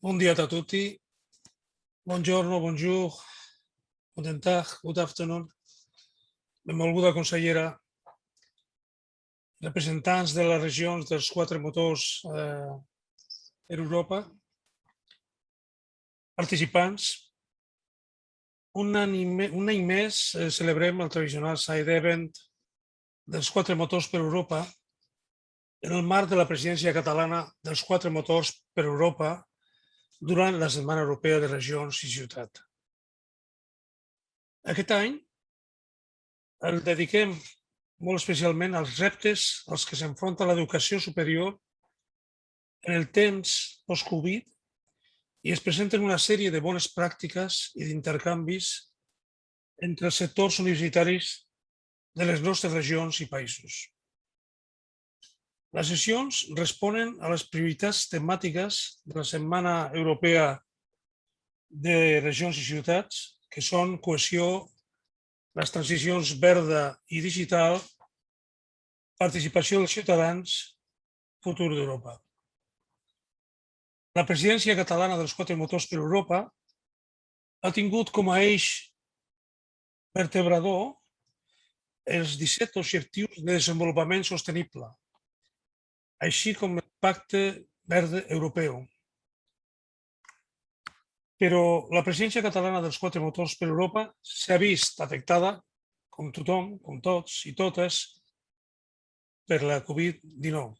Bon dia a tutti. Buongiorno, bonjour, guten Tag, good afternoon. Benvolguda consellera, representants de les regions dels 4 motors per Europa, participants. Un any més celebrem el tradicional side event dels 4 motors per Europa en el marc de la presidència catalana dels 4 motors per Europa durant la Setmana Europea de Regions i Ciutat. Aquest any el dediquem molt especialment als reptes als que s'enfronta l'educació superior en el temps post-Covid i es presenten una sèrie de bones pràctiques i d'intercanvis entre els sectors universitaris de les nostres regions i països. Les sessions responen a les prioritats temàtiques de la Setmana Europea de Regions i Ciutats, que són cohesió, les transicions verda i digital, participació dels ciutadans, futur d'Europa. La presidència catalana dels 4 motors per Europa ha tingut com a eix vertebrador els 17 objectius de desenvolupament sostenible, així com el Pacte Verd Europeu. Però la presidència catalana dels 4 motors per Europa s'ha vist afectada, com tothom, com tots i totes, per la Covid-19.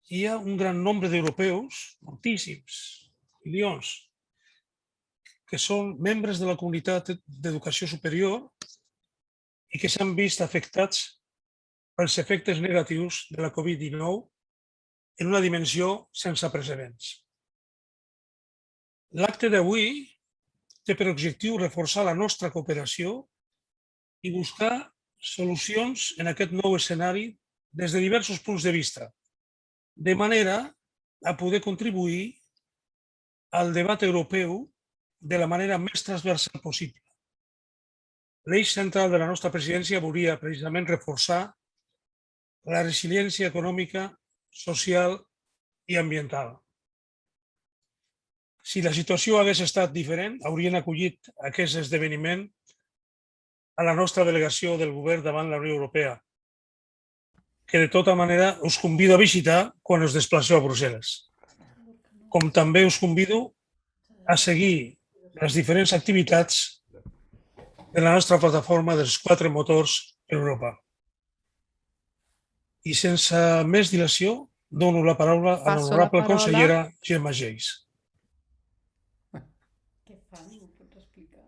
Hi ha un gran nombre d'europeus, moltíssims, milions, que són membres de la comunitat d'educació superior i que s'han vist afectats pels efectes negatius de la Covid-19 en una dimensió sense precedents. L'acte d'avui té per objectiu reforçar la nostra cooperació i buscar solucions en aquest nou escenari des de diversos punts de vista, de manera a poder contribuir al debat europeu de la manera més transversal possible. L'eix central de la nostra presidència volia precisament reforçar la resiliència econòmica, social i ambiental. Si la situació hagués estat diferent, haurien acollit aquest esdeveniment a la nostra delegació del govern davant la Unió Europea, que de tota manera us convido a visitar quan us desplaceu a Brussel·les. Com també us convido a seguir les diferents activitats de la nostra plataforma dels 4 motors per Europa. I sense més dilació, dono la paraula a l'honorable consellera Gemma Geis. Què fan? Ho pots explicar?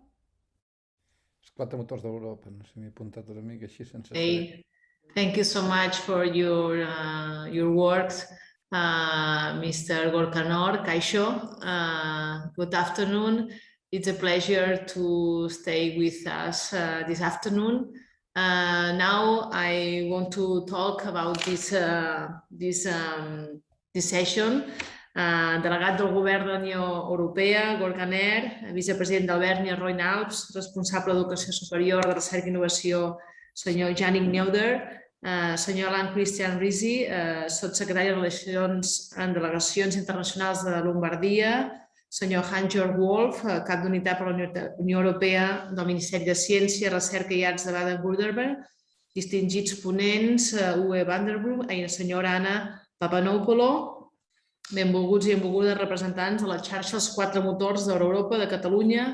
Els 4 motors d'Europa, no sé, m'he apuntat una mica així sense saber. Hey, thank you so much for your works, Mr. Gorkanor, Kaixo. Good afternoon. It's a pleasure to stay with us this afternoon. Now I want to talk about this session. Delegat del Govern de la Unió Europea, Gorkaner, vicepresident del Bernia Roine-Alps, responsable d'Educació Superior, de Recerca i Innovació, senyor Yannick Neuder, senyor Alain Christian Risi, sotssecretari de Relacions en Delegacions Internacionals de Lombardia, senyor Hans-Jörg Wolf, cap d'unitat per la Unió Europea del Ministeri de Ciència, Recerca i Arts de Baden-Württemberg, distingits ponents, Uwe Vandenbroek i la senyora Anna Papanopoulos, benvolguts i benvolgudes representants de la xarxa Els 4 motors d'Europa de Catalunya,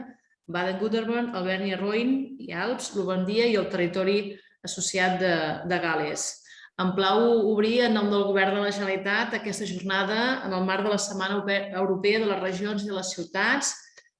Baden-Württemberg, el Bernia-Roine i Alps, Lombardia i el territori associat de Gal·les. Em plau obrir en nom del Govern de la Generalitat aquesta jornada en el marc de la Setmana Europea de les Regions i de les Ciutats,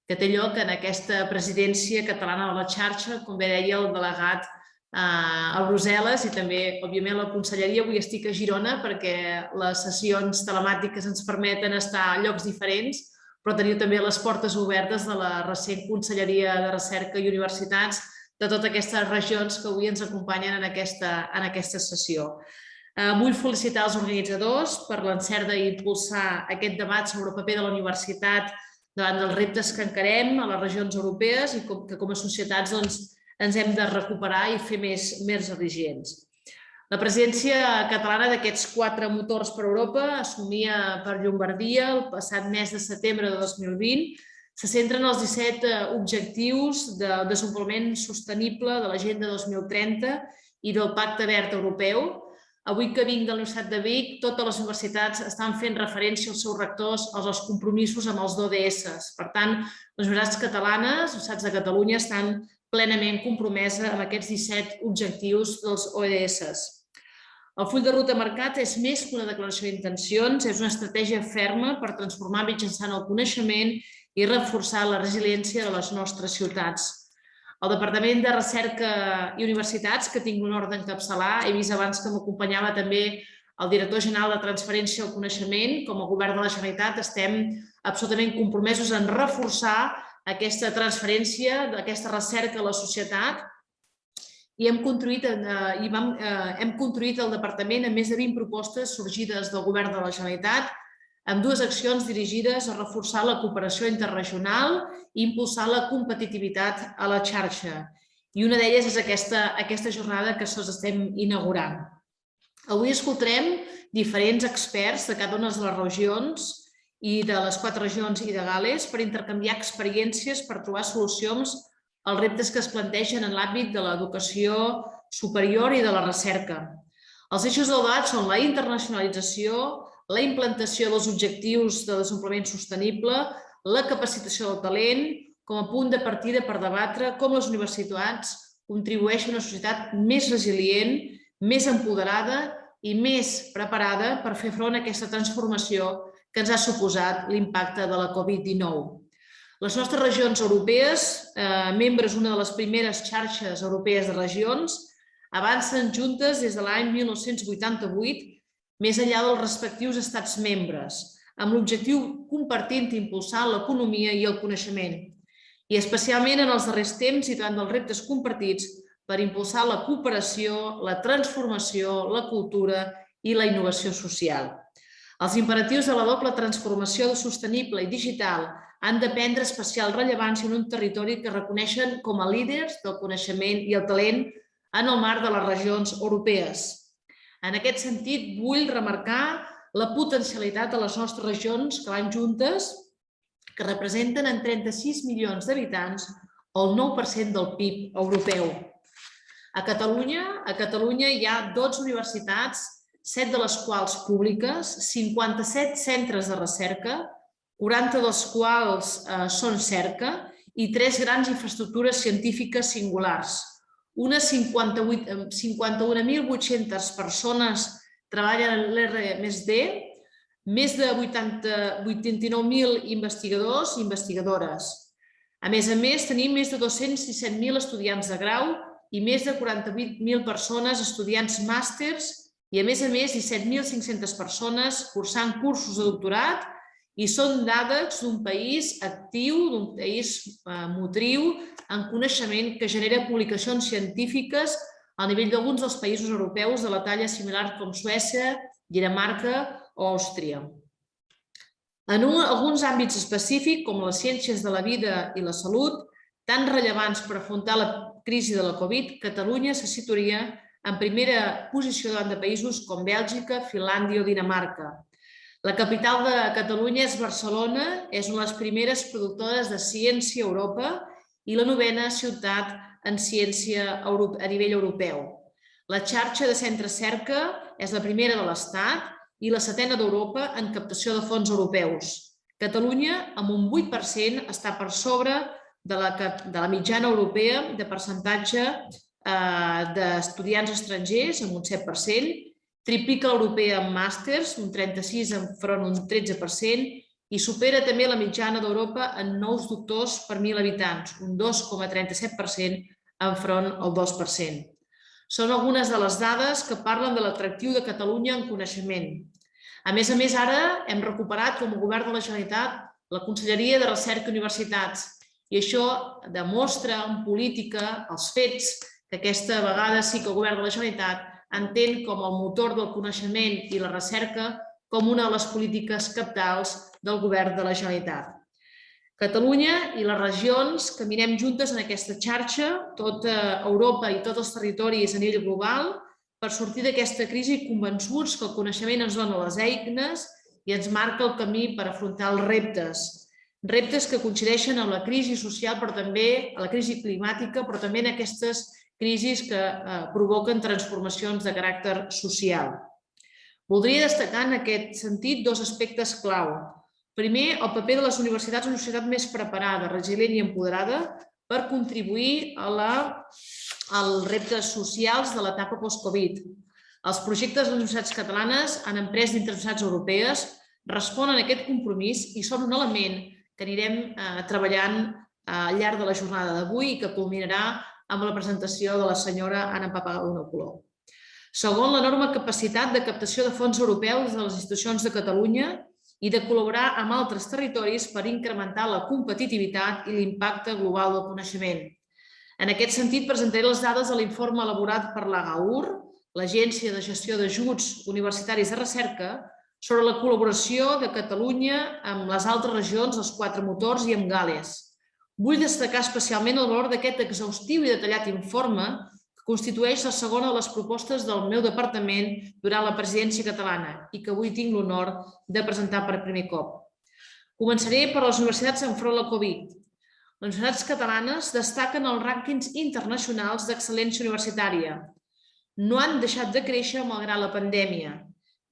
que té lloc en aquesta presidència catalana de la xarxa, com bé deia el delegat a Brussel·les, i també, òbviament, la conselleria. Avui estic a Girona perquè les sessions telemàtiques ens permeten estar a llocs diferents, però teniu també les portes obertes de la recent Conselleria de Recerca i Universitats de totes aquestes regions que avui ens acompanyen en aquesta sessió. Vull felicitar els organitzadors per l'encert d'impulsar aquest debat sobre el paper de la universitat davant dels reptes que encarem a les regions europees i que com a societats ens hem de recuperar i fer més resilients. La presidència catalana d'aquests 4 motors per Europa, assumia per Llombardia el passat mes de setembre de 2020, se centra en els 17 objectius de desenvolupament sostenible de l'Agenda 2030 i del Pacte Verd Europeu. Avui que vinc de la Universitat de Vic, totes les universitats estan fent referència als seus rectors als compromisos amb els ODS. Per tant, les universitats catalanes, les universitats de Catalunya, estan plenament compromeses amb aquests 17 objectius dels ODS. El full de ruta marcat és més que una declaració d'intencions, és una estratègia ferma per transformar mitjançant el coneixement i reforçar la resiliència de les nostres ciutats. El Departament de Recerca i Universitats, que tinc l'honor d'encapçalar, he vist abans que m'acompanyava també el director general de Transferència al Coneixement, com a govern de la Generalitat estem absolutament compromesos en reforçar aquesta transferència, aquesta recerca a la societat, i hem construït el departament amb més de 20 propostes sorgides del govern de la Generalitat, amb 2 accions dirigides a reforçar la cooperació interregional i impulsar la competitivitat a la xarxa. I una d'elles és aquesta jornada que estem inaugurant. Avui escoltarem diferents experts de cada una de les regions i de les 4 regions i de Gal·les per intercanviar experiències per trobar solucions als reptes que es plantegen en l'àmbit de l'educació superior i de la recerca. Els eixos del debat són la internacionalització, la implantació dels objectius de desenvolupament sostenible, la capacitació del talent, com a punt de partida per debatre com les universitats contribueixen a una societat més resilient, més empoderada i més preparada per fer front a aquesta transformació que ens ha suposat l'impacte de la Covid-19. Les nostres regions europees, membres d'una de les primeres xarxes europees de regions, avancen juntes des de l'any 1988, més enllà dels respectius estats membres, amb l'objectiu compartit d'impulsar l'economia i el coneixement, i especialment en els darrers temps i davant dels reptes compartits per impulsar la cooperació, la transformació, la cultura i la innovació social. Els imperatius de la doble transformació sostenible i digital han de prendre especial rellevància en un territori que reconeixen com a líders del coneixement i el talent en el marc de les regions europees. En aquest sentit, vull remarcar la potencialitat de les nostres regions que van juntes, que representen en 36 milions d'habitants el 9% del PIB europeu. A Catalunya hi ha 12 universitats, 7 de les quals públiques, 57 centres de recerca, 40 dels quals són cerca, i 3 grans infraestructures científiques singulars. Unes 51.800 persones treballen en l'R+D, més de 89.000 investigadors i investigadores. A més, tenim més de 217.000 estudiants de grau i més de 48.000 persones estudiants màsters i, a més, 17.500 persones cursant cursos de doctorat, i són dades d'un país actiu, d'un país motriu en coneixement que genera publicacions científiques a nivell d'alguns dels països europeus de la talla similar com Suècia, Dinamarca o Àustria. En alguns àmbits específics, com les ciències de la vida i la salut, tan rellevants per afrontar la crisi de la Covid, Catalunya se situaria en primera posició davant de països com Bèlgica, Finlàndia o Dinamarca. La capital de Catalunya és Barcelona, és una de les primeres productores de ciència a Europa i la 9ª ciutat en ciència a nivell europeu. La xarxa de centres cerca és la primera de l'Estat i la 7ª d'Europa en captació de fons europeus. Catalunya, amb un 8%, està per sobre de la mitjana europea de percentatge d'estudiants estrangers, amb un 7%, triplica l'europea en màsters, un 36% enfront un 13%, i supera també la mitjana d'Europa en nous doctors per 1.000 habitants, un 2,37% enfront al 2%. Són algunes de les dades que parlen de l'atractiu de Catalunya en coneixement. A més, ara hem recuperat com a govern de la Generalitat la Conselleria de Recerca i Universitats, i això demostra en política els fets que aquesta vegada sí que el govern de la Generalitat entén com el motor del coneixement i la recerca com una de les polítiques cabdals del govern de la Generalitat. Catalunya i les regions caminem juntes en aquesta xarxa, tota Europa i tots els territoris a nivell global, per sortir d'aquesta crisi convençuts que el coneixement ens dona les eines i ens marca el camí per afrontar els reptes. Reptes que coincideixen amb la crisi social, però també a la crisi climàtica, però també en aquestes crisis que provoquen transformacions de caràcter social. Voldria destacar en aquest sentit dos aspectes clau. Primer, el paper de les universitats en una societat més preparada, resilient i empoderada per contribuir als reptes socials de l'etapa post-Covid. Els projectes de les universitats catalanes en empreses d'internacionals europees responen a aquest compromís i són un element que anirem treballant al llarg de la jornada d'avui i que culminarà amb la presentació de la senyora Anna Papadopoulou. Segon, l'enorme capacitat de captació de fons europeus de les institucions de Catalunya i de col·laborar amb altres territoris per incrementar la competitivitat i l'impacte global del coneixement. En aquest sentit, presentaré les dades de l'informe elaborat per l'AGAUR, l'Agència de Gestió d'Ajuts Universitaris de Recerca, sobre la col·laboració de Catalunya amb les altres regions, els 4 motors i amb Gal·les. Vull destacar especialment el valor d'aquest exhaustiu i detallat informe que constitueix la segona de les propostes del meu departament durant la presidència catalana i que avui tinc l'honor de presentar per primer cop. Començaré per les universitats enfront de la Covid. Les universitats catalanes destaquen els rànquings internacionals d'excel·lència universitària. No han deixat de créixer malgrat la pandèmia.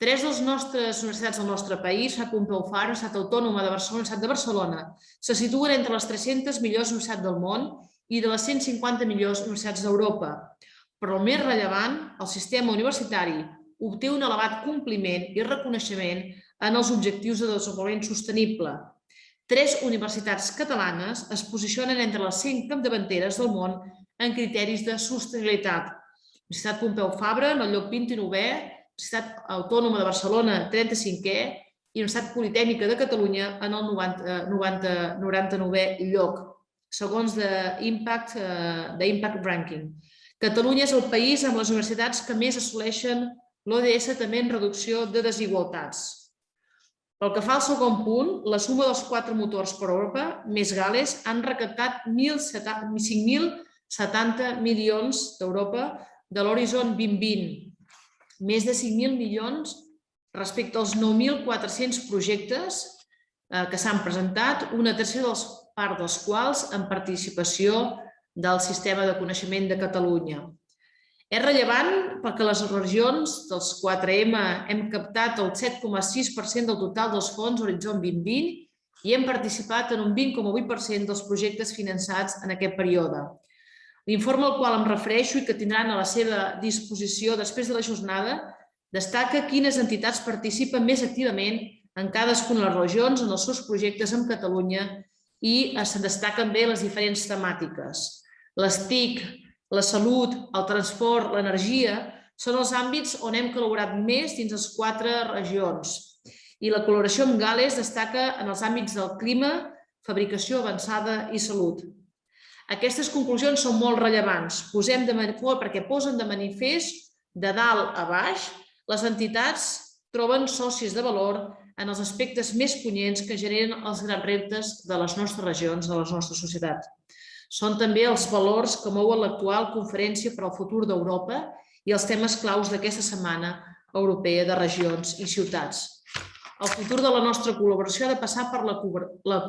3 de les nostres universitats del nostre país, la Pompeu Fabra, la Universitat Autònoma de Barcelona i la Universitat de Barcelona, se situen entre les 300 millors universitats del món i de les 150 millors universitats d'Europa. Però el més rellevant, el sistema universitari obté un elevat compliment i reconeixement en els objectius de desenvolupament sostenible. 3 universitats catalanes es posicionen entre les 100 capdavanteres del món en criteris de sostenibilitat. La Universitat Pompeu Fabra, en el lloc 29è, Universitat Autònoma de Barcelona, 35è, i Universitat Politècnica de Catalunya en el 99è lloc, segons d'Impact Ranking. Catalunya és el país amb les universitats que més assoleixen l'ODS també en reducció de desigualtats. Pel que fa al segon punt, la suma dels 4 motors per Europa, més Gal·les, han recaptat 5.070 milions d'Europa de l'Horizon 2020, més de 5.000 milions respecte als 9.400 projectes que s'han presentat, una tercera part dels quals en participació del Sistema de Coneixement de Catalunya. És rellevant perquè les regions dels 4M hem captat el 7,6% del total dels fons Horizon 2020 i hem participat en un 20,8% dels projectes finançats en aquest període. L'informe al qual em refereixo i que tindran a la seva disposició després de la jornada destaca quines entitats participen més activament en cadascuna de les regions en els seus projectes amb Catalunya i se'n destaquen bé les diferents temàtiques. Les TIC, la salut, el transport, l'energia són els àmbits on hem col·laborat més dins les 4 regions. I la col·laboració amb Gal·les destaca en els àmbits del clima, fabricació avançada i salut. Aquestes conclusions són molt rellevants perquè posen de manifest de dalt a baix les entitats troben socis de valor en els aspectes més punyents que generen els grans reptes de les nostres regions, de les nostres societats. Són també els valors que mouen l'actual Conferència per al Futur d'Europa i els temes claus d'aquesta Setmana Europea de Regions i Ciutats. El futur de la nostra col·laboració ha de passar per la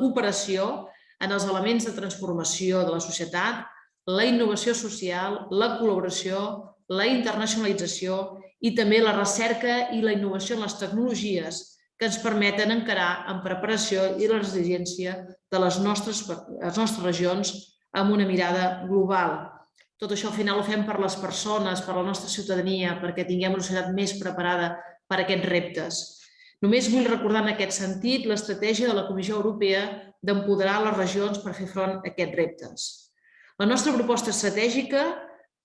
cooperació en els elements de transformació de la societat, la innovació social, la col·laboració, la internacionalització i també la recerca i la innovació en les tecnologies que ens permeten encarar amb preparació i la resiliència de les nostres regions amb una mirada global. Tot això al final ho fem per les persones, per la nostra ciutadania, perquè tinguem una societat més preparada per a aquests reptes. Només vull recordar en aquest sentit l'estratègia de la Comissió Europea d'empoderar les regions per fer front a aquests reptes. La nostra proposta estratègica,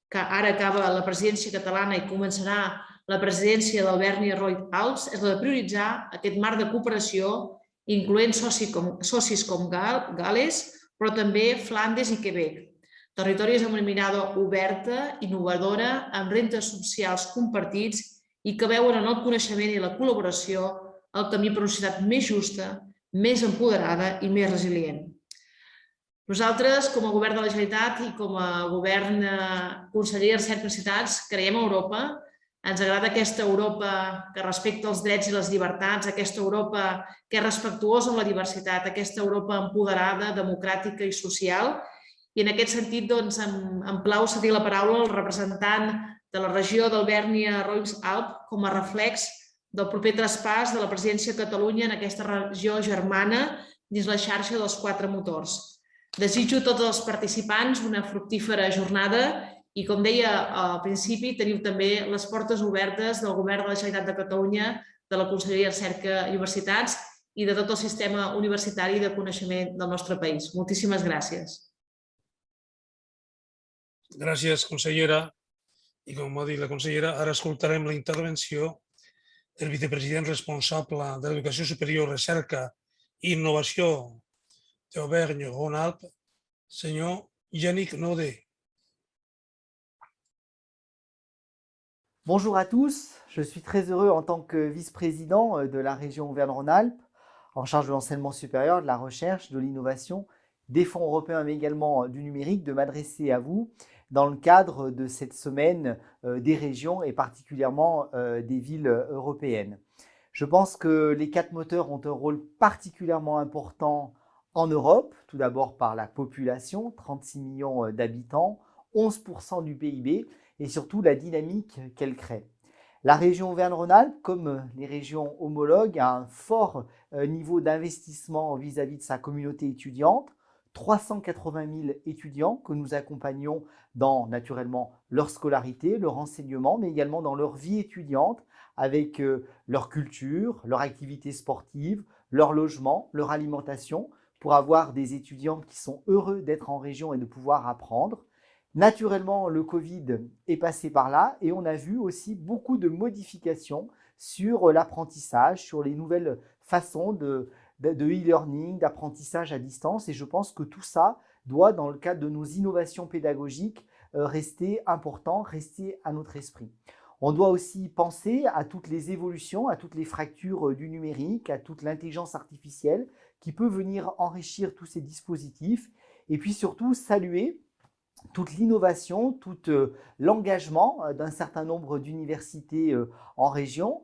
que ara acaba la presidència catalana i començarà la presidència d'Albert Roig-Alps, és la de prioritzar aquest marc de cooperació, incloent socis com Gal·les, però també Flandes i Quebec. Territoris amb una mirada oberta, innovadora, amb reptes socials compartits i que veuen en el coneixement i la col·laboració el camí per una societat més justa, més empoderada i més resilient. Nosaltres, com a Govern de la Generalitat i com a Govern Conseller de Recerca i Universitats, creiem a Europa, Ens agrada aquesta Europa que respecta els drets i les llibertats, aquesta Europa que és respectuosa amb la diversitat, aquesta Europa empoderada, democràtica i social. I en aquest sentit, doncs, em plau cedir la paraula al representant de la regió d'Albèrnia-Rhône-Alpes com a reflex del proper traspàs de la presidència de Catalunya en aquesta regió germana dins la xarxa dels 4 motors. Desitjo a tots els participants una fructífera jornada i, com deia al principi, teniu també les portes obertes del Govern de la Generalitat de Catalunya, de la Conselleria de Recerca i Universitats i de tot el sistema universitari de coneixement del nostre país. Moltíssimes gràcies. Gràcies, consellera. I com ha dit la consellera, ara escoltarem la intervenció del vicepresident responsable de l'Educació Superior, Recerca i Innovació d'Auvergne-Rhône-Alpes, senyor Yannick Naudet. Bonjour à tous, je suis très heureux en tant que vice-président de la région Auvergne-Rhône-Alpes, en charge de l'enseignement supérieur, de la recherche, de l'innovation, des fonds européens mais également du numérique, de m'adresser à vous dans le cadre de cette semaine des régions et particulièrement des villes européennes. Je pense que les 4 moteurs ont un rôle particulièrement important en Europe, tout d'abord par la population, 36 millions d'habitants, 11% du PIB, et surtout la dynamique qu'elle crée. La région Auvergne-Rhône-Alpes, comme les régions homologues, a un fort niveau d'investissement vis-à-vis de sa communauté étudiante, 380 000 étudiants que nous accompagnons dans, naturellement, leur scolarité, leur enseignement, mais également dans leur vie étudiante, avec leur culture, leur activité sportive, leur logement, leur alimentation, pour avoir des étudiants qui sont heureux d'être en région et de pouvoir apprendre. Naturellement, le Covid est passé par là et on a vu aussi beaucoup de modifications sur l'apprentissage, sur les nouvelles façons de e-learning, d'apprentissage à distance. Et je pense que tout ça doit, dans le cadre de nos innovations pédagogiques, rester important, rester à notre esprit. On doit aussi penser à toutes les évolutions, à toutes les fractures du numérique, à toute l'intelligence artificielle qui peut venir enrichir tous ces dispositifs. Et puis surtout, saluer toute l'innovation, tout l'engagement d'un certain nombre d'universités en région.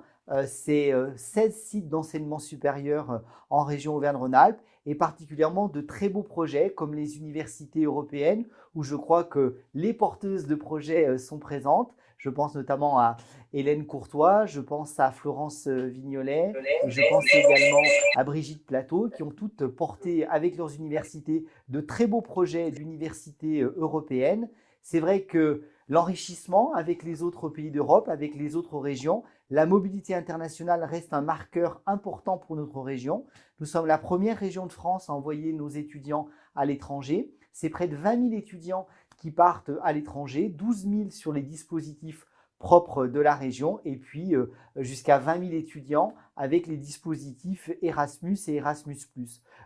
C'est 16 sites d'enseignement supérieur en région Auvergne-Rhône-Alpes et particulièrement de très beaux projets comme les universités européennes où je crois que les porteuses de projets sont présentes. Je pense notamment à Hélène Courtois, je pense à Florence Vignolet, et je pense également à Brigitte Plateau qui ont toutes porté avec leurs universités de très beaux projets d'universités européennes. C'est vrai que l'enrichissement avec les autres pays d'Europe, avec les autres régions, la mobilité internationale reste un marqueur important pour notre région. Nous sommes la première région de France à envoyer nos étudiants à l'étranger. C'est près de 20 000 étudiants qui partent à l'étranger, 12 000 sur les dispositifs propres de la région et puis jusqu'à 20 000 étudiants avec les dispositifs Erasmus et Erasmus+.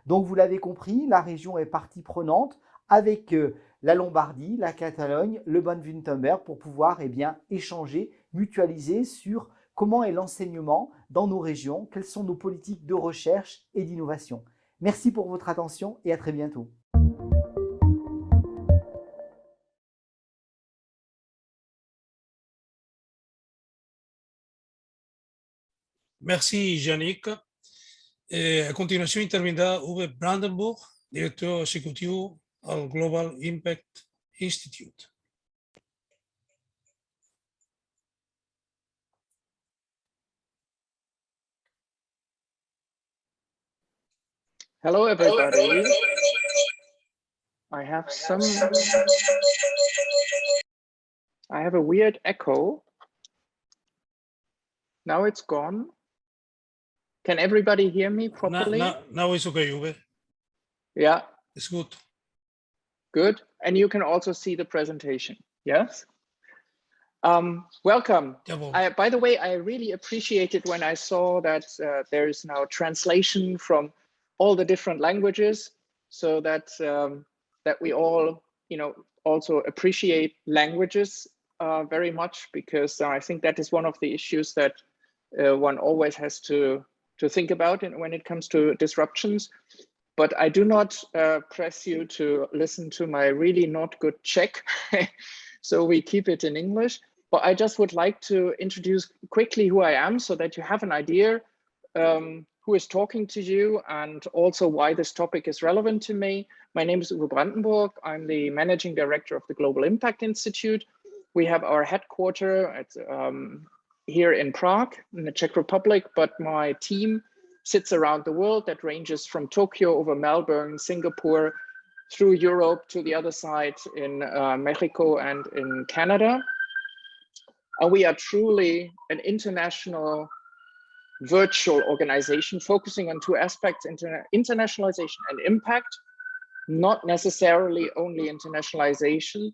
Donc vous l'avez compris, la région est partie prenante avec la Lombardie, la Catalogne, le Bade-Wurtemberg pour pouvoir échanger, mutualiser sur comment est l'enseignement dans nos régions, quelles sont nos politiques de recherche et d'innovation. Merci pour votre attention et à très bientôt. Merci, Yannick. Et a continuació intervindrà Uwe Brandenburg, director executiu al Global Impact Institute. Hello, everybody. I have a weird echo. Now it's gone. Can everybody hear me properly? Now it's okay, Uwe. Yeah. It's good. Good. And you can also see the presentation. Yes. Welcome. By the way, I really appreciated when I saw that there is now translation from all the different languages, so that that we all, also appreciate languages very much, because I think that is one of the issues that one always has to think about when it comes to disruptions. But I do not press you to listen to my really not good Czech, so we keep it in English. but I just would like to introduce quickly who I am so that you have an idea who is talking to you and also why this topic is relevant to me. My name is Uwe Brandenburg. I'm the Managing Director of the Global Impact Institute. We have our headquarters at, here in Prague, in the Czech Republic, but my team sits around the world that ranges from Tokyo over Melbourne, Singapore, through Europe to the other side in Mexico and in Canada. And we are truly an international virtual organization focusing on two aspects, internationalization and impact, not necessarily only internationalization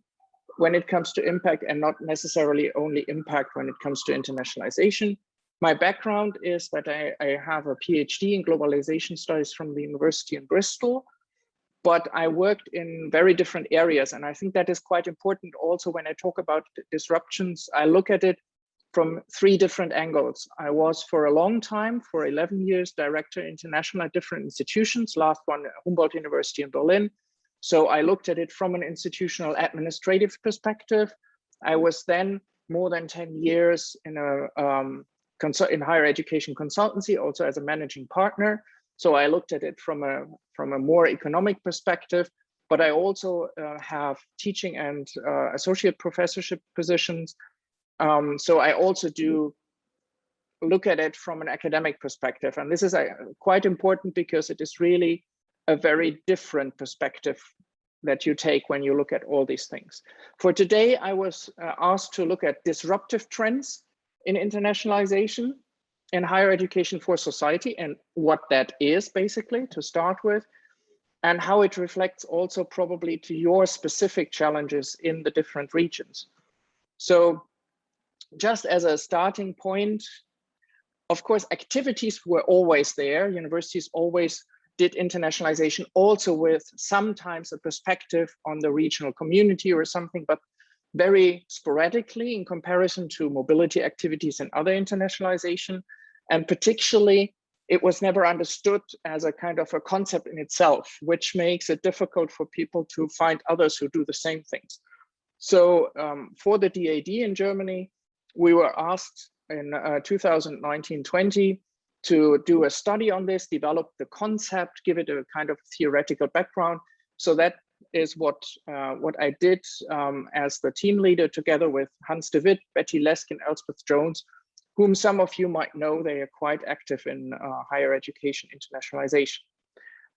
when it comes to impact and not necessarily only impact when it comes to internationalization. My background is that I have a PhD in globalization studies from the University in Bristol, but I worked in very different areas. And I think that is quite important also when I talk about disruptions. I look at it from three different angles. I was for a long time, for 11 years, director international at different institutions, last one Humboldt University in Berlin. So I looked at it from an institutional administrative perspective. I was then more than 10 years in in higher education consultancy, also as a managing partner. So I looked at it from a more economic perspective, but I also have teaching and associate professorship positions. So I also do look at it from an academic perspective. And this is quite important because it is really a very different perspective that you take when you look at all these things. For today, I was asked to look at disruptive trends in internationalization in higher education for society and what that is basically to start with, and how it reflects also probably to your specific challenges in the different regions. So just as a starting point, of course, activities were always there. Universities always did internationalization also with sometimes a perspective on the regional community or something, but very sporadically in comparison to mobility activities and other internationalization. And particularly, it was never understood as a kind of a concept in itself, which makes it difficult for people to find others who do the same things. So for the DAD in Germany, we were asked in 2019-20 to do a study on this, develop the concept, give it a kind of theoretical background. So that is what I did as the team leader together with Hans de Witt, Betty Leskin, Elspeth Jones, whom some of you might know. They are quite active in higher education internationalization.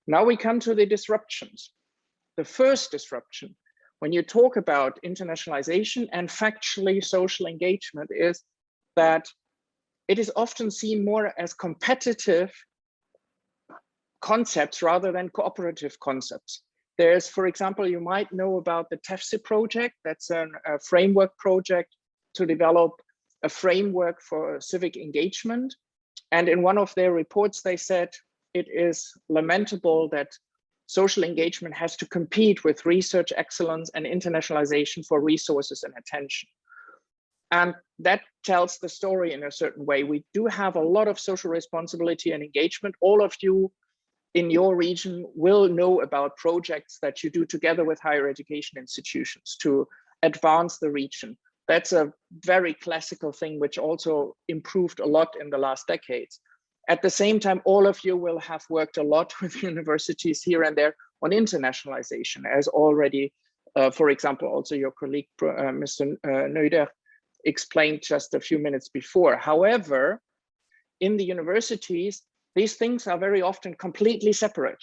Now we come to the disruptions. The first disruption, when you talk about internationalization and factually social engagement, is that it is often seen more as competitive concepts rather than cooperative concepts. There's, for example, you might know about the TEFSI project. That's a framework project to develop a framework for civic engagement. And in one of their reports, they said it is lamentable that social engagement has to compete with research excellence and internationalization for resources and attention. And that tells the story in a certain way. We do have a lot of social responsibility and engagement. All of you in your region will know about projects that you do together with higher education institutions to advance the region. That's a very classical thing, which also improved a lot in the last decades. At the same time, all of you will have worked a lot with universities here and there on internationalization, as already, for example, also your colleague, Mr. Neuder, explained just a few minutes before. However, in the universities, these things are very often completely separate,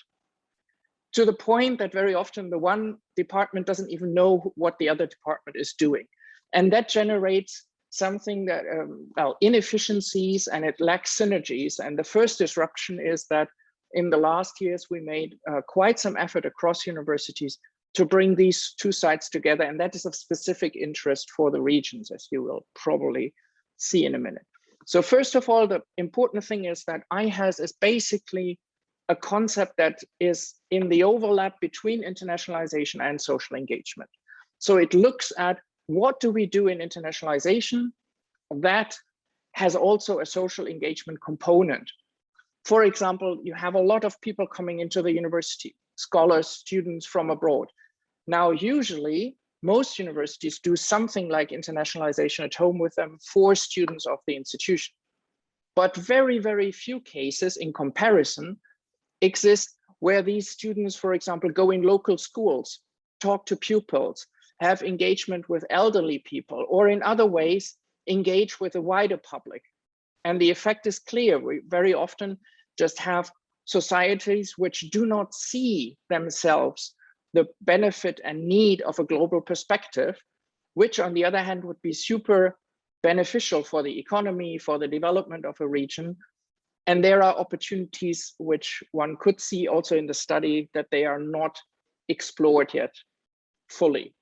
to the point that very often the one department doesn't even know what the other department is doing. And that generates something that, well, inefficiencies, and it lacks synergies. And the first disruption is that in the last years, we made quite some effort across universities to bring these two sides together. And that is of specific interest for the regions, as you will probably see in a minute. So first of all, the important thing is that IHAS is basically a concept that is in the overlap between internationalization and social engagement. So it looks at what do we do in internationalization that has also a social engagement component. For example, you have a lot of people coming into the university, scholars, students from abroad. Now, usually most universities do something like internationalization at home with them for students of the institution. But very, very few cases in comparison exist where these students, for example, go in local schools, talk to pupils, have engagement with elderly people, or in other ways, engage with the wider public. And the effect is clear. We very often just have societies which do not see themselves the benefit and need of a global perspective, which on the other hand would be super beneficial for the economy, for the development of a region. And there are opportunities which one could see also in the study that they are not explored yet fully.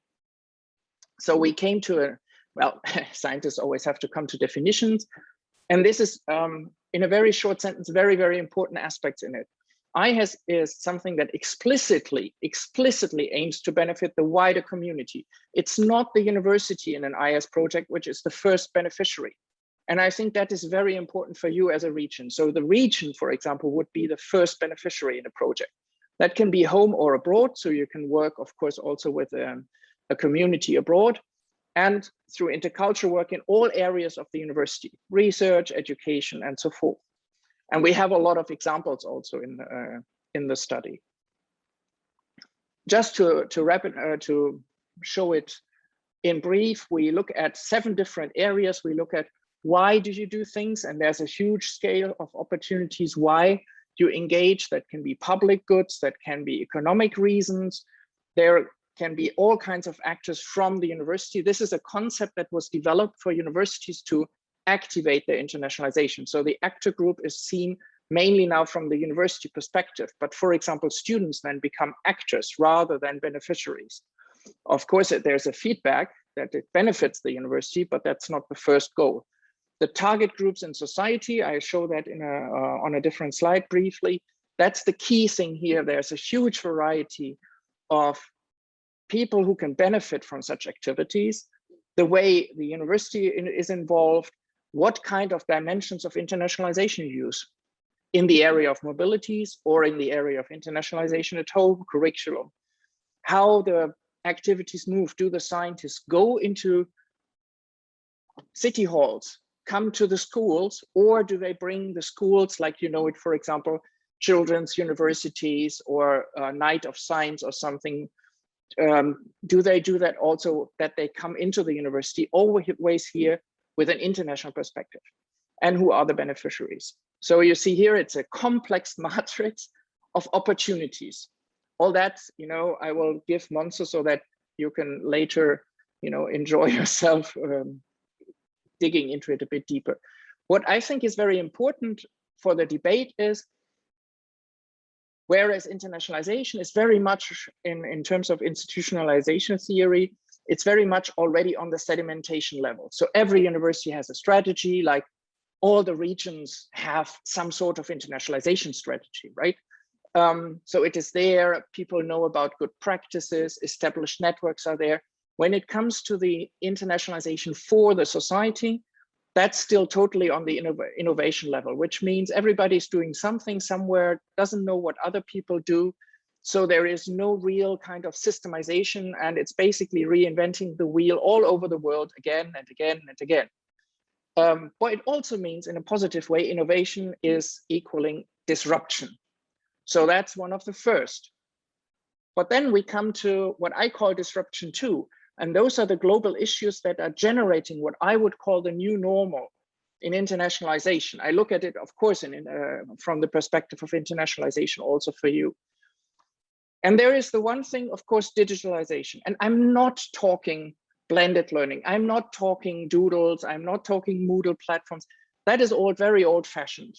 So we came to a, well, scientists always have to come to definitions. And this is, in a very short sentence, very, very important aspects in it. IHES is something that explicitly aims to benefit the wider community. It's not the university in an IHES project, which is the first beneficiary. And I think that is very important for you as a region. So the region, for example, would be the first beneficiary in a project. That can be home or abroad. So you can work, of course, also with a community abroad, and through intercultural work in all areas of the university, research, education, and so forth. And we have a lot of examples also in the study. Just to wrap it, to show it in brief, we look at 7 different areas. We look at why do you do things, and there's a huge scale of opportunities why you engage. That can be public goods, that can be economic reasons. There can be all kinds of actors from the university. This is a concept that was developed for universities to activate their internationalization. So the actor group is seen mainly now from the university perspective, but for example, students then become actors rather than beneficiaries. Of course, there's a feedback that it benefits the university, but that's not the first goal. The target groups in society, I show that on a different slide briefly. That's the key thing here. There's a huge variety of people who can benefit from such activities, the way the university is involved, what kind of dimensions of internationalization you use in the area of mobilities or in the area of internationalization at home, curriculum, how the activities move. Do the scientists go into city halls, come to the schools, or do they bring the schools, like, you know, it, for example, children's universities or a night of science or something? Do they do that also, that they come into the university, always here with an international perspective? And who are the beneficiaries? So you see here, it's a complex matrix of opportunities. All that, you know, I will give Monse so that you can later, you know, enjoy yourself digging into it a bit deeper. What I think is very important for the debate is, whereas internationalization is very much in terms of institutionalization theory, it's very much already on the sedimentation level. So every university has a strategy, like all the regions have some sort of internationalization strategy, right? So it is there, people know about good practices, established networks are there. When it comes to the internationalization for the society, that's still totally on the innovation level, which means everybody's doing something somewhere, doesn't know what other people do. So there is no real kind of systemization, and it's basically reinventing the wheel all over the world again and again and again. But it also means, in a positive way, innovation is equaling disruption. So that's one of the first. But then we come to what I call disruption 2. And those are the global issues that are generating what I would call the new normal in internationalization. I look at it, of course, from the perspective of internationalization also for you. And there is the one thing, of course, digitalization. And I'm not talking blended learning. I'm not talking doodles. I'm not talking Moodle platforms. That is all very old-fashioned.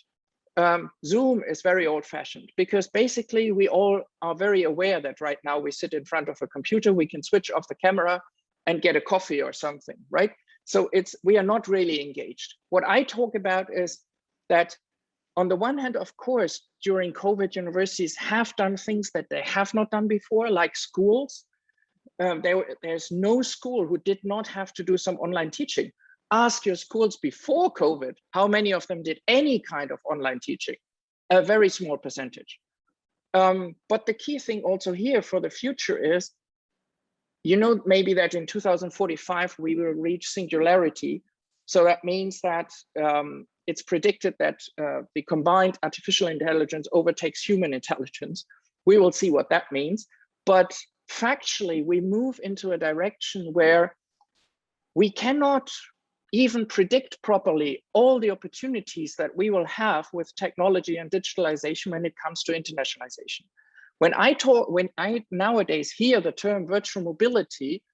Zoom is very old-fashioned because basically we all are very aware that right now we sit in front of a computer, we can switch off the camera and get a coffee or something, right? So we are not really engaged. What I talk about is that on the one hand, of course, during COVID, universities have done things that they have not done before, like schools. There's no school who did not have to do some online teaching. Ask your schools before COVID, how many of them did any kind of online teaching? A very small percentage. But the key thing also here for the future is you know, maybe that in 2045, we will reach singularity. So that means that it's predicted that the combined artificial intelligence overtakes human intelligence. We will see what that means. But factually, we move into a direction where we cannot even predict properly all the opportunities that we will have with technology and digitalization when it comes to internationalization. When I nowadays hear the term virtual mobility,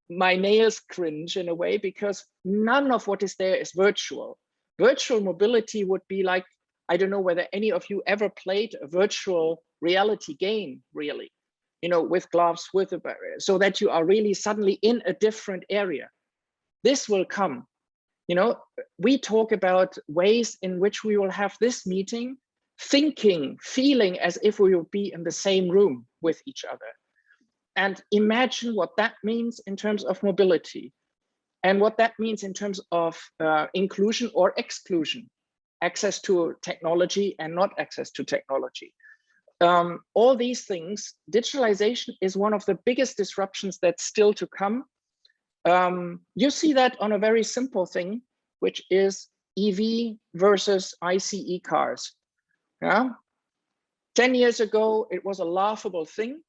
my nails cringe in a way, because none of what is there is virtual. Virtual mobility would be like, I don't know whether any of you ever played a virtual reality game, really, you know, with gloves, with a barrier, so that you are really suddenly in a different area. This will come. You know, we talk about ways in which we will have this meeting, thinking, feeling as if we will be in the same room with each other. And imagine what that means in terms of mobility, and what that means in terms of inclusion or exclusion, access to technology and not access to technology. All these things, digitalization is one of the biggest disruptions that's still to come. You see that on a very simple thing, which is EV versus ICE cars. Yeah? 10 years ago, it was a laughable thing.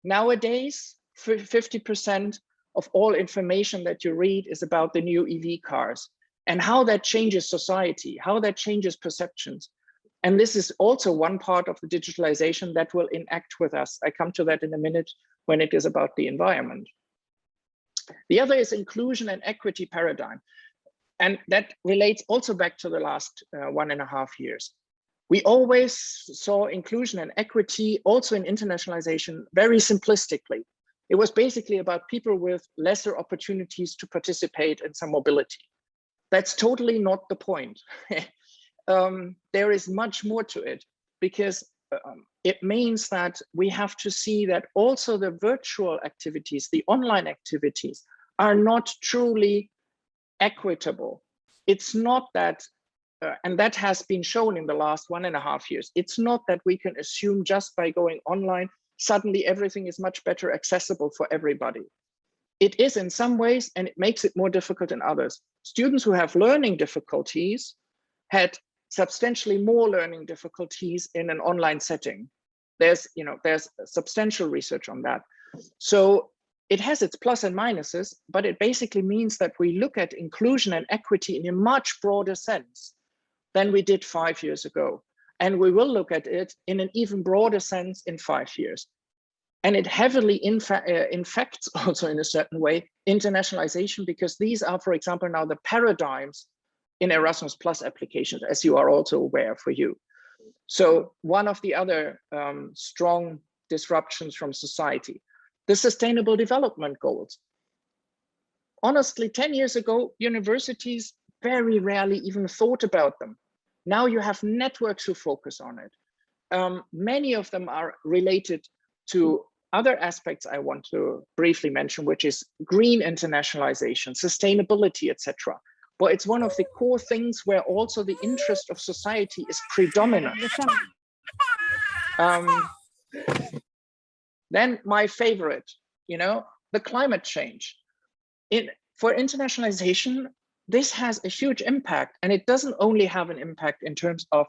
Nowadays, 50% of all information that you read is about the new EV cars and how that changes society, how that changes perceptions. And this is also one part of the digitalization that will enact with us. I come to that in a minute when it is about the environment. The other is inclusion and equity paradigm. And that relates also back to the last 1.5 years. We always saw inclusion and equity also in internationalization very simplistically. It was basically about people with lesser opportunities to participate in some mobility. That's totally not the point. There is much more to it, because it means that we have to see that also the virtual activities, the online activities, are not truly equitable. It's not that, and that has been shown in the last 1.5 years, it's not that we can assume just by going online, suddenly everything is much better accessible for everybody. It is in some ways, and it makes it more difficult in others. Students who have learning difficulties had substantially more learning difficulties in an online setting. There's substantial research on that. So it has its plus and minuses, but it basically means that we look at inclusion and equity in a much broader sense than we did 5 years ago. And we will look at it in an even broader sense in 5 years. And it heavily infects also in a certain way internationalization, because these are, for example, now the paradigms in Erasmus Plus applications, as you are also aware for you. So one of the other strong disruptions from society, the Sustainable Development Goals. Honestly, 10 years ago, universities very rarely even thought about them. Now you have networks who focus on it. Many of them are related to other aspects I want to briefly mention, which is green internationalization, sustainability, etc. But it's one of the core things where also the interest of society is predominant. Then my favorite, the climate change. For internationalization, this has a huge impact, and it doesn't only have an impact in terms of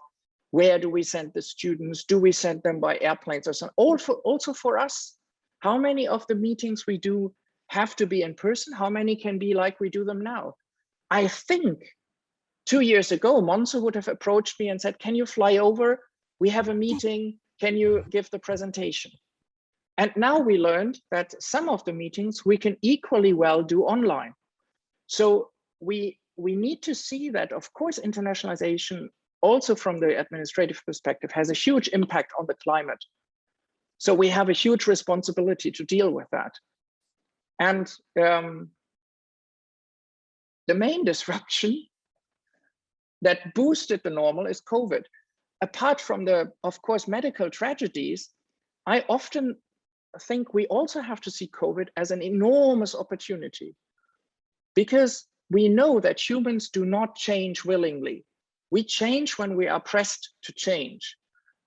where do we send the students, do we send them by airplanes or something, also for us. How many of the meetings we do have to be in person? How many can be like we do them now? I think 2 years ago, Monzo would have approached me and said, can you fly over? We have a meeting, can you give the presentation? And now we learned that some of the meetings we can equally well do online. So we need to see that, of course, internationalization, also from the administrative perspective, has a huge impact on the climate. So we have a huge responsibility to deal with that. And the main disruption that boosted the normal is COVID. Apart from the, of course, medical tragedies, I often think we also have to see COVID as an enormous opportunity, because we know that humans do not change willingly. We change when we are pressed to change.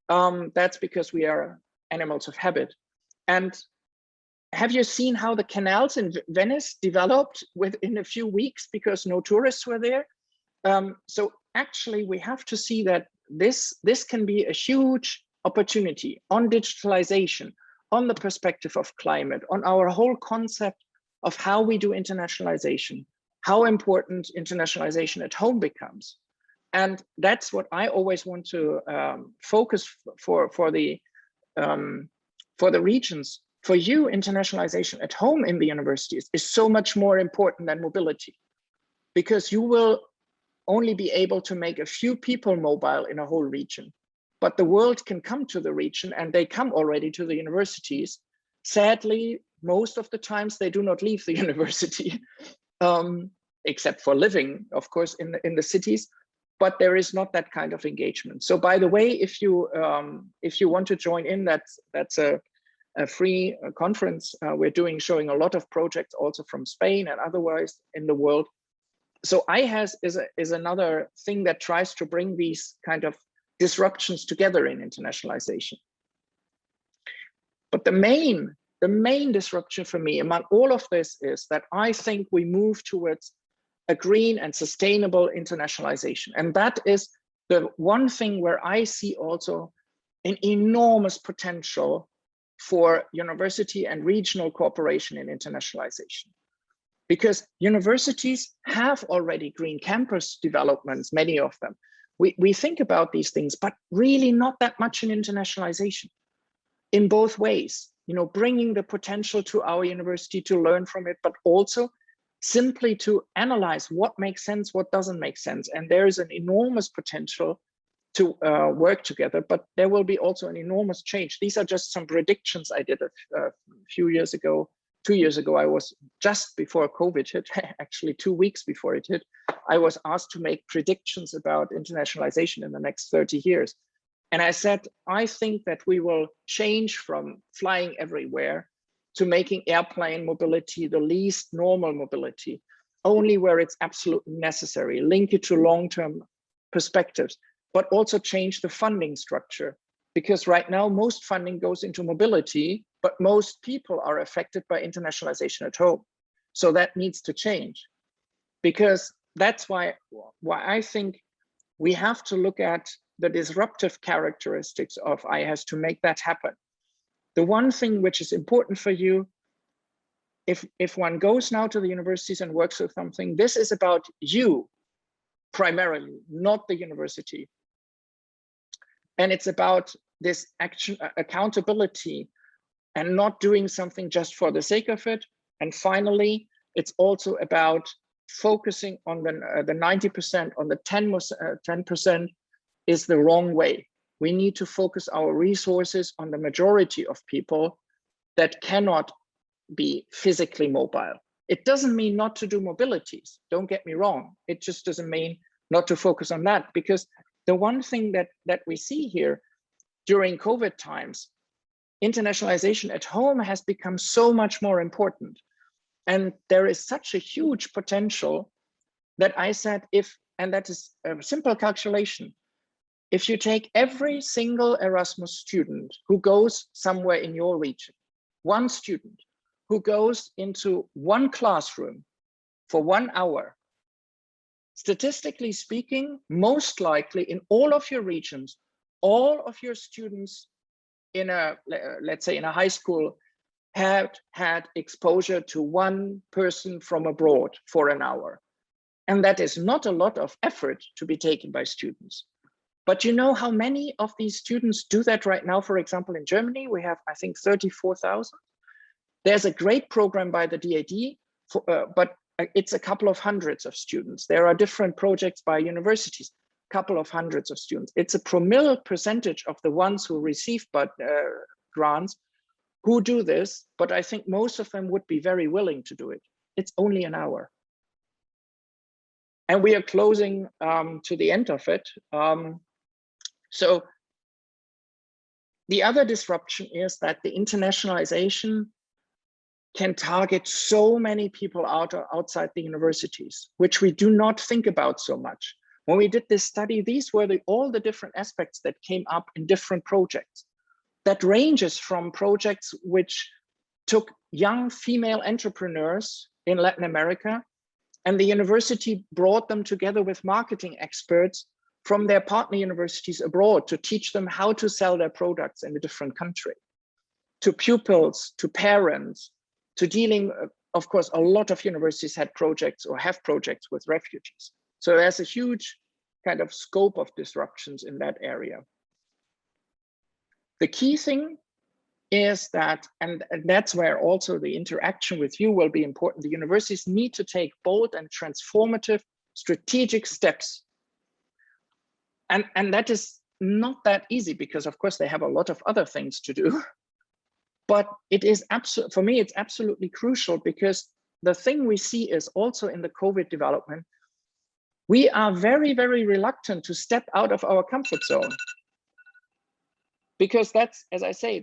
That's because we are animals of habit. And have you seen how the canals in Venice developed within a few weeks because no tourists were there? So actually, we have to see that this can be a huge opportunity on digitalization, on the perspective of climate, on our whole concept of how we do internationalization, how important internationalization at home becomes. And that's what I always want to focus for the regions. For you, internationalization at home in the universities is so much more important than mobility, because you will only be able to make a few people mobile in a whole region, but the world can come to the region, and they come already to the universities. Sadly, most of the times they do not leave the university, except for living, of course, in the cities, but there is not that kind of engagement. So by the way, if you want to join in, that's a free conference we're doing, showing a lot of projects also from Spain and otherwise in the world. So IHAS is another thing that tries to bring these kind of disruptions together in internationalization. But the main disruption for me among all of this is that I think we move towards a green and sustainable internationalization. And that is the one thing where I see also an enormous potential for university and regional cooperation in internationalization. Because universities have already green campus developments, many of them. We think about these things, but really not that much in internationalization, in both ways, bringing the potential to our university to learn from it, but also simply to analyze what makes sense, what doesn't make sense. And there is an enormous potential to work together, but there will be also an enormous change. These are just some predictions I did a few years ago. 2 years ago, I was just before COVID hit, actually 2 weeks before it hit, I was asked to make predictions about internationalization in the next 30 years. And I said, I think that we will change from flying everywhere to making airplane mobility the least normal mobility, only where it's absolutely necessary, link it to long-term perspectives, but also change the funding structure. Because right now, most funding goes into mobility, but most people are affected by internationalization at home. So that needs to change, because that's why I think we have to look at the disruptive characteristics of IHAS to make that happen. The one thing which is important for you, if one goes now to the universities and works with something, this is about you primarily, not the university. And it's about this action, accountability, and not doing something just for the sake of it. And finally, it's also about focusing on the 90%, on the 10% is the wrong way. We need to focus our resources on the majority of people that cannot be physically mobile. It doesn't mean not to do mobilities, don't get me wrong. It just doesn't mean not to focus on that, because the one thing that we see here during COVID times, internationalization at home has become so much more important. And there is such a huge potential that I said, and that is a simple calculation, if you take every single Erasmus student who goes somewhere in your region, one student who goes into one classroom for 1 hour, statistically speaking, most likely in all of your regions, all of your students in let's say in a high school had exposure to one person from abroad for an hour. And that is not a lot of effort to be taken by students. But you know how many of these students do that right now? For example, in Germany, we have, I think, 34,000. There's a great program by the DAD, but it's a couple of hundreds of students. There are different projects by universities, a couple of hundreds of students. It's a promille percentage of the ones who receive grants who do this, but I think most of them would be very willing to do it. It's only an hour. And we are closing to the end of it. So the other disruption is that the internationalization can target so many people outside the universities, which we do not think about so much. When we did this study, these were all the different aspects that came up in different projects. That ranges from projects which took young female entrepreneurs in Latin America, and the university brought them together with marketing experts from their partner universities abroad to teach them how to sell their products in a different country, to pupils, to parents, to dealing, of course, a lot of universities had projects or have projects with refugees. So there's a huge kind of scope of disruptions in that area. The key thing is that, and that's where also the interaction with you will be important, the universities need to take bold and transformative strategic steps. And that is not that easy because of course they have a lot of other things to do. But it is absolutely, for me, it's absolutely crucial because the thing we see is also in the COVID development, we are very, very reluctant to step out of our comfort zone. Because that's, as I say,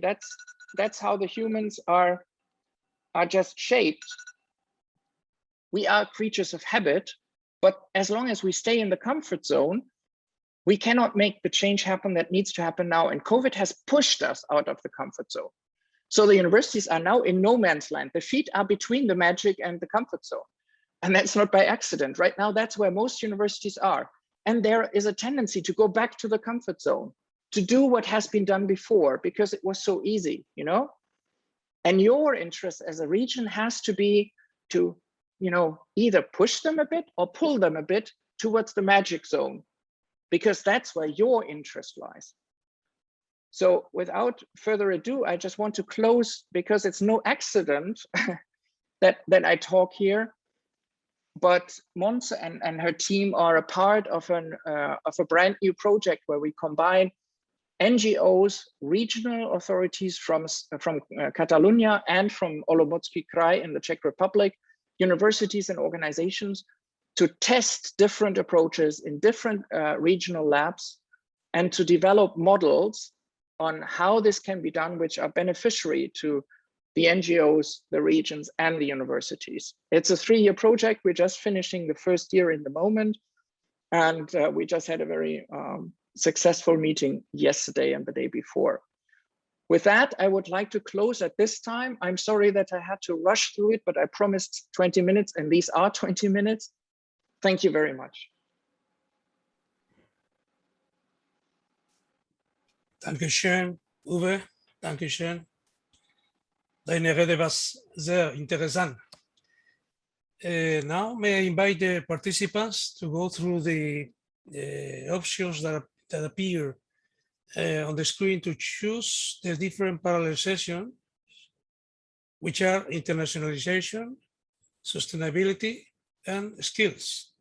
that's how the humans are just shaped. We are creatures of habit, but as long as we stay in the comfort zone, we cannot make the change happen that needs to happen now. And COVID has pushed us out of the comfort zone. So the universities are now in no man's land. The feet are between the magic and the comfort zone. And that's not by accident. Right now, that's where most universities are. And there is a tendency to go back to the comfort zone, to do what has been done before, because it was so easy, you know? And your interest as a region has to be to, you know, either push them a bit or pull them a bit towards the magic zone, because that's where your interest lies. So without further ado, I just want to close, because it's no accident that I talk here. But Monse and her team are a part of a brand new project where we combine NGOs, regional authorities from Catalonia and from Olomoucký Kraj in the Czech Republic, universities and organizations to test different approaches in different regional labs and to develop models on how this can be done, which are beneficiary to the NGOs, the regions, and the universities. It's a 3-year project. We're just finishing the first year in the moment. And we just had a very successful meeting yesterday and the day before. With that, I would like to close at this time. I'm sorry that I had to rush through it, but I promised 20 minutes, and these are 20 minutes. Thank you very much. Dankeschön, Uwe. Dankeschön. Deine Rede war sehr interessant. Now, may I invite the participants to go through the options that appear on the screen to choose the different parallel sessions, which are internationalization, sustainability, and skills.